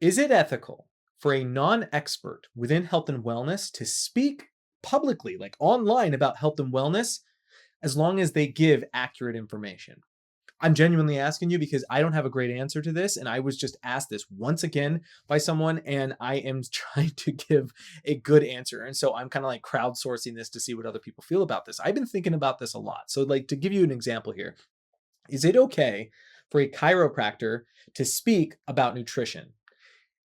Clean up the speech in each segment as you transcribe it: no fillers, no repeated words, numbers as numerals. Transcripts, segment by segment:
Is it ethical for a non-expert within health and wellness to speak publicly, like online, about health and wellness as long as they give accurate information? I'm genuinely asking you because I don't have a great answer to this. And I was just asked this once again by someone, and I am trying to give a good answer. And so I'm kind of like crowdsourcing this to see what other people feel about this. I've been thinking about this a lot. So, like, to give you an example here, is it okay for a chiropractor to speak about nutrition?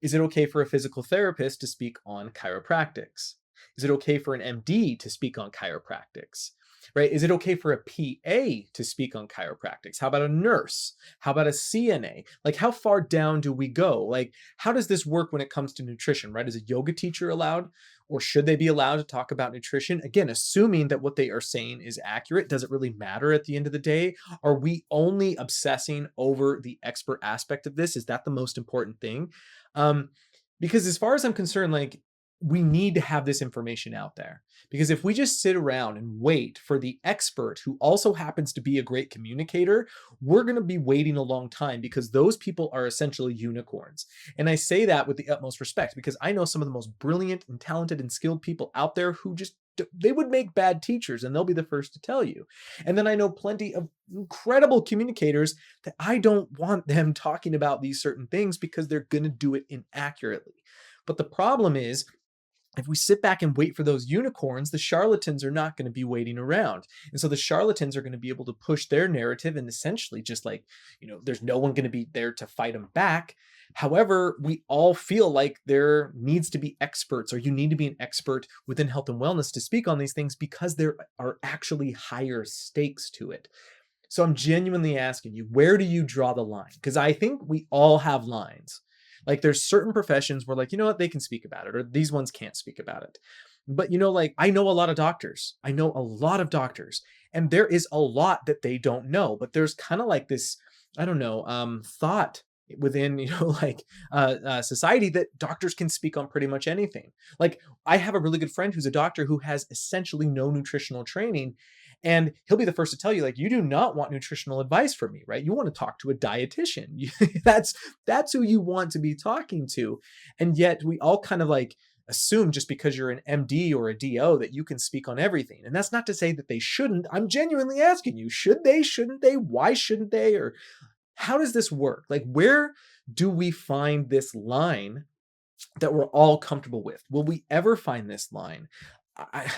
Is it okay for a physical therapist to speak on chiropractics? Is it okay for an MD to speak on chiropractics? Right? Is it okay for a PA to speak on chiropractics? How about a nurse? How about a CNA? Like, how far down do we go? Like, how does this work when it comes to nutrition, right? Is a yoga teacher allowed, or should they be allowed to talk about nutrition? Again, assuming that what they are saying is accurate. Does it really matter at the end of the day? Are we only obsessing over the expert aspect of this? Is that the most important thing? Um, because as far as I'm concerned, like, we need to have this information out there. Because if we just sit around and wait for the expert who also happens to be a great communicator, we're going to be waiting a long time because those people are essentially unicorns. And I say that with the utmost respect because I know some of the most brilliant and talented and skilled people out there who just they would make bad teachers, and they'll be the first to tell you. And then I know plenty of incredible communicators that I don't want them talking about these certain things because they're going to do it inaccurately. But the problem is, if we sit back and wait for those unicorns, the charlatans are not going to be waiting around. And so the charlatans are going to be able to push their narrative and essentially just like, there's no one going to be there to fight them back. However, we all feel like there needs to be experts, or you need to be an expert within health and wellness to speak on these things because there are actually higher stakes to it. So I'm genuinely asking you, where do you draw the line? Because I think we all have lines. Like, there's certain professions where, like, you know what, they can speak about it, or these ones can't speak about it. But like, I know a lot of doctors. I know a lot of doctors, and there is a lot that they don't know. But there's kind of like this, I don't know, thought within like society that doctors can speak on pretty much anything. Like, I have a really good friend who's a doctor who has essentially no nutritional training, and he'll be the first to tell you, like, you do not want nutritional advice from me, right? You want to talk to a dietitian. That's who you want to be talking to. And yet we all kind of like assume just because you're an MD or a DO that you can speak on everything. And that's not to say that they shouldn't. I'm genuinely asking you, should they? Shouldn't they? Why shouldn't they? Or how does this work? Like, where do we find this line that we're all comfortable with? Will we ever find this line? I,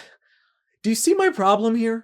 do you see my problem here?